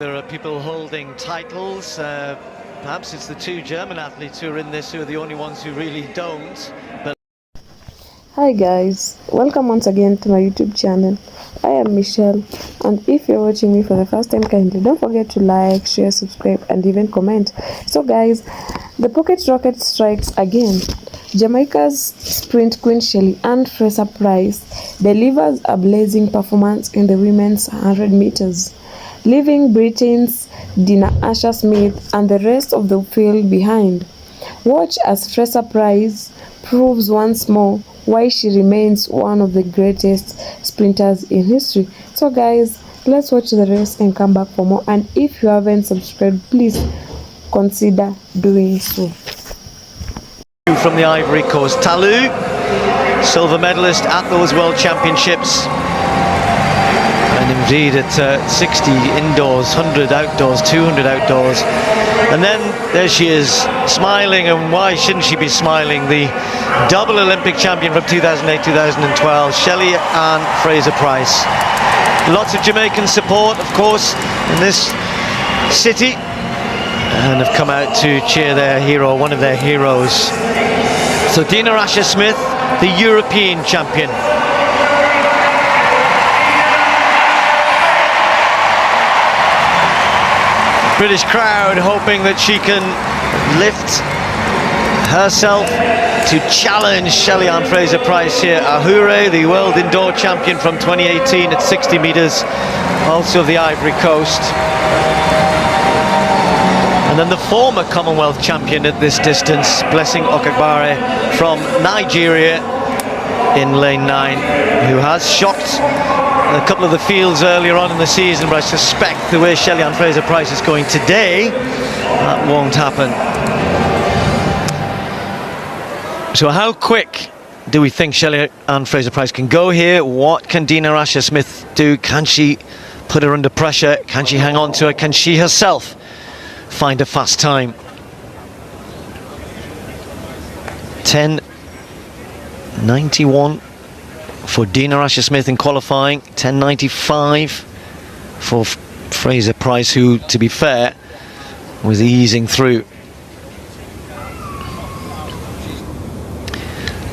There are people holding titles. Perhaps it's the two German athletes who are in this who are the only ones who really don't. But Hi guys, welcome once again to my YouTube channel. I am Michelle, and if you're watching me for the first time, kindly don't forget to like, share, subscribe and even comment. So guys, the pocket rocket strikes again. Jamaica's sprint queen Shelly-Ann Fraser-Pryce delivers a blazing performance in the women's 100 meters, leaving Britain's Dina Smith and the rest of the field behind. Watch as Fraser-Pryce proves once more why she remains one of the greatest sprinters in history. So guys, let's watch the race and come back for more. And if you haven't subscribed, please consider doing so. from the Ivory Coast, Talou, silver medalist at those World Championships. And indeed at 60 indoors, 100 outdoors, 200 outdoors. And then there she is, smiling, and why shouldn't she be smiling? The double Olympic champion from 2008-2012, Shelly-Ann Fraser-Pryce. Lots of Jamaican support, of course, in this city, and have come out to cheer their hero, one of their heroes. So Dina Smith, the European champion. British crowd hoping that she can lift herself to challenge Shelly-Ann Fraser-Pryce here. Ahure, the world indoor champion from 2018 at 60 meters, also of the Ivory Coast. And then the former Commonwealth champion at this distance, Blessing Okagbare from Nigeria in lane 9, who has shocked a couple of the fields earlier on in the season, but I suspect the way Shelly-Ann Fraser-Pryce is going today, that won't happen. So how quick do we think Shelly-Ann Fraser-Pryce can go here? What can Dina Smith do? Can she put her under pressure? Can she hang on to her? Can she herself find a fast time? 10:91 for Dina Smith in qualifying, 10:95 for Fraser-Pryce, who, to be fair, was easing through.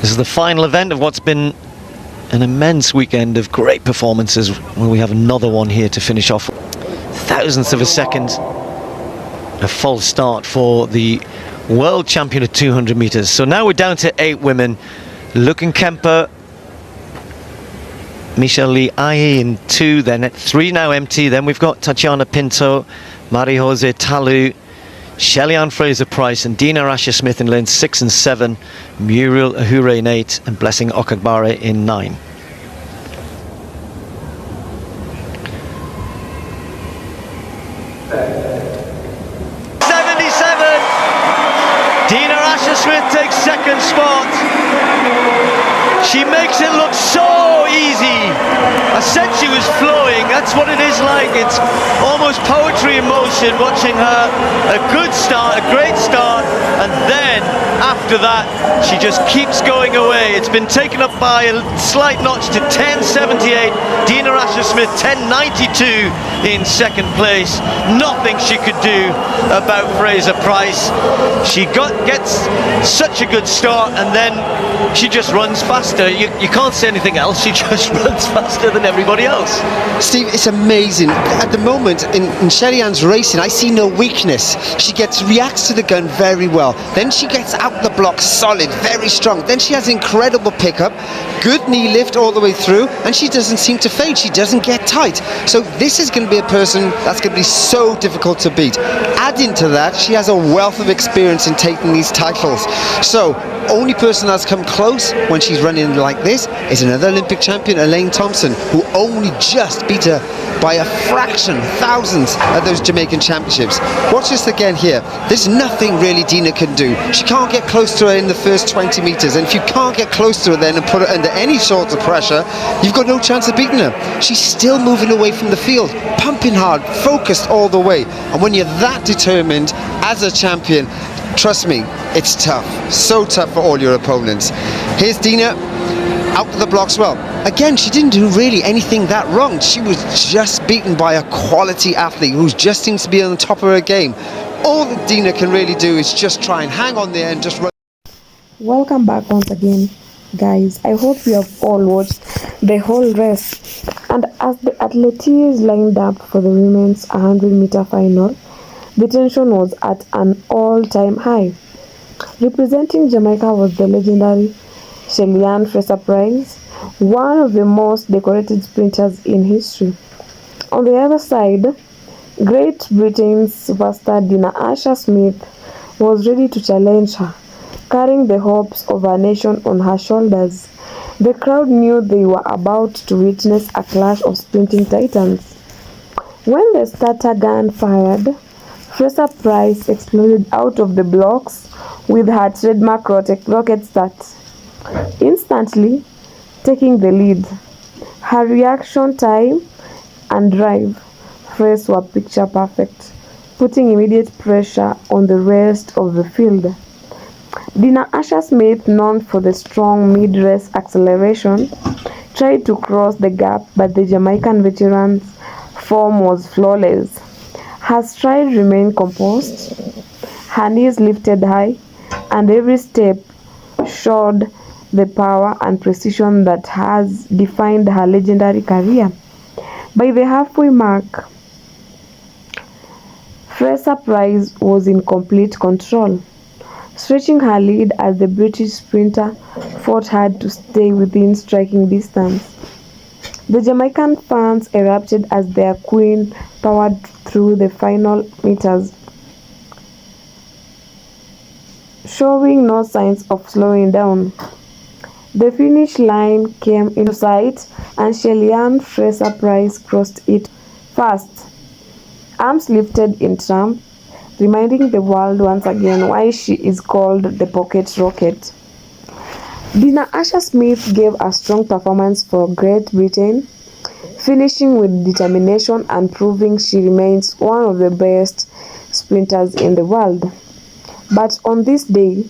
This is the final event of what's been an immense weekend of great performances. Well, we have another one here to finish off. Thousandths of a second, a false start for the world champion at 200 meters. So now we're down to 8 women. Lukin Kemper, Michelle Lee Aye in 2, then at 3 now empty. Then we've got Tatiana Pinto, Marie-Jose Talou, Shelly-Ann Fraser-Pryce and Dina Smith in lanes 6 and 7, Muriel Ahure in 8 and Blessing Okagbare in 9. Dina Smith takes second spot. She makes it look so easy. I said she was flowing. That's what it is like. It's almost poetry in motion, watching her. A good start, a great start, and then after that she just keeps going away. It's been taken up by a slight notch to 10:78. Dina Smith 10:92 in second place. Nothing she could do about Fraser-Pryce. She gets such a good start, and then she just runs faster. You can't say anything else. She just runs faster than everybody else. Steve, it's amazing. At the moment in Shelly-Ann's racing, I see no weakness. She reacts to the gun very well. Then she gets out the block solid, very strong. Then she has incredible pickup, good knee lift all the way through, and she doesn't seem to fade. She doesn't get tight. So this is going to be a person that's going to be so difficult to beat. Adding to that, she has a wealth of experience in taking these titles. So only person that's come close when she's running like this is another Olympic champion, Elaine Thompson, who only just beat her by a fraction, thousandths, at those Jamaican championships. Watch this again here. There's nothing really Dina can do. She can't get close to her in the first 20 meters, and if you can't get close to her then and put her under any sort of pressure, you've got no chance of beating her. She's still moving away from the field, pumping hard, focused all the way. And when you're that determined as a champion, trust me, it's tough. So tough for all your opponents. Here's Dina. out of the blocks well. Again, she didn't do really anything that wrong. She was just beaten by a quality athlete who just seems to be on the top of her game. All that Dina can really do is just try and hang on there and just run. Welcome back once again, guys. I hope you have all watched the whole race. And as the athletes lined up for the women's 100-meter final, the tension was at an all-time high. Representing Jamaica was the legendary Shelly-Ann Fraser-Pryce, one of the most decorated sprinters in history. On the other side, Great Britain's superstar Dina Smith was ready to challenge her, carrying the hopes of her nation on her shoulders. The crowd knew they were about to witness a clash of sprinting titans. When the starter gun fired, Fraser-Pryce exploded out of the blocks with her trademark rocket start, instantly taking the lead. Her reaction time and drive race were picture perfect, putting immediate pressure on the rest of the field. Dina Smith, known for the strong mid-race acceleration, tried to cross the gap, but the Jamaican veteran's form was flawless. Her stride remained composed, her knees lifted high, and every step showed the power and precision that has defined her legendary career. By the halfway mark, Fraser-Pryce was in complete control, stretching her lead as the British sprinter fought hard to stay within striking distance. The Jamaican fans erupted as their queen powered through the final meters, showing no signs of slowing down. The finish line came into sight and Shelly-Ann Fraser-Pryce crossed it first, arms lifted in triumph, reminding the world once again why she is called the Pocket Rocket. Dina Smith gave a strong performance for Great Britain, finishing with determination and proving she remains one of the best sprinters in the world. But on this day,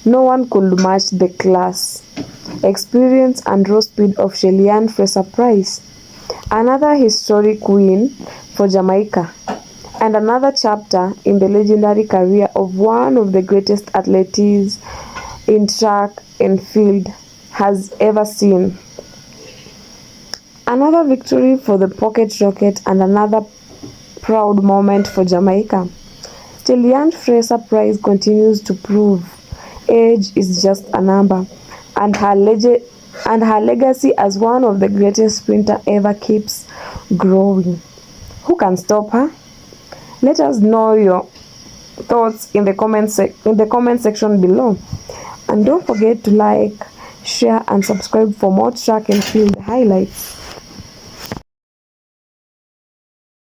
no one could match the class, experience and raw speed of Shelly-Ann Fraser-Pryce, another historic win for Jamaica, and another chapter in the legendary career of one of the greatest athletes in track and field has ever seen. Another victory for the Pocket Rocket and another proud moment for Jamaica. Shelly-Ann Fraser-Pryce continues to prove age is just a number, and her legacy as one of the greatest sprinter ever keeps growing. Who can stop her? Let us know your thoughts in the comment section below, and don't forget to like, share and subscribe for more track and field highlights.